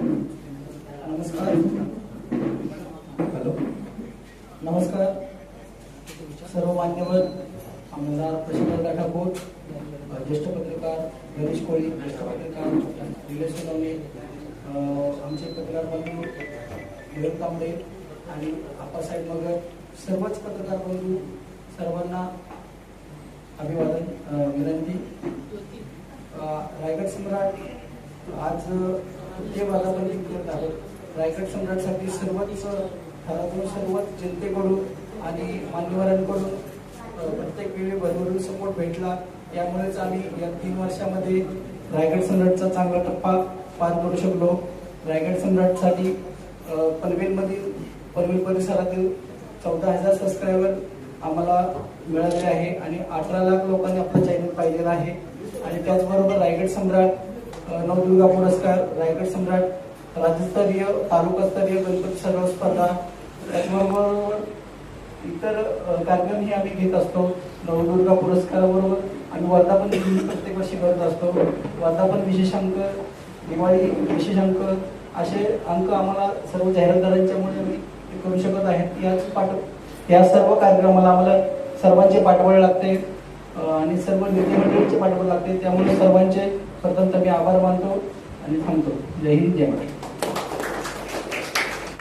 नमस्कार. हॅलो. नमस्कार सर्व मान्यवर आमदार प्रशांत ठाकूर, ज्येष्ठ पत्रकार गणेश कोळी, ज्येष्ठ पत्रकार निलेश सोनवणे, आमचे पत्रकार बंधू विवेक तांबे आणि आप्पासाहेब मगर, सर्वच पत्रकार बंधू सर्वांना अभिवादन विनंती. रायगड सम्राट आज ते वादाबंदी करत आहोत. रायगड सम्राटसाठी सर्वच जनतेकडून आणि मान्यवरांकडून प्रत्येक वेळी भरभरून सपोर्ट भेटला. त्यामुळेच आम्ही या 3 वर्षामध्ये रायगड सम्राटचा चांगला टप्पा पार करू शकलो. रायगड सम्राटसाठी पनवेल परिसरातील 14,000 सबस्क्रायबर आम्हाला मिळाले आहे आणि 18 लाख लोकांनी आपला चॅनल पाहिलेला आहे. आणि त्याचबरोबर रायगड सम्राट नवदुर्गा पुरस्कार, रायगड सम्राट राज्यस्तरीय तालुकास्तरीय गणपती सराव स्पर्धा, त्याचबरोबर इतर कार्यक्रमही आम्ही घेत असतो. नवदुर्गा पुरस्काराबरोबर आम्ही वर्धापन दिन प्रत्येक वर्षी करत असतो. वर्धापन विशेष अंक, दिवाळी विशेष अंक, असे अंक आम्हाला सर्व जाहिरातदारांच्यामुळे आम्ही करू शकत आहेत. या सर्व कार्यक्रमाला आम्हाला सर्वांचे पाठबळ लागते आणि सर्व नेते मंडळींचे पाठबळ लागते. त्यामुळे सर्वांचे प्रथम मी आभार मानतो आणि थांबतो. जय हिंद, जय महाराष्ट्र.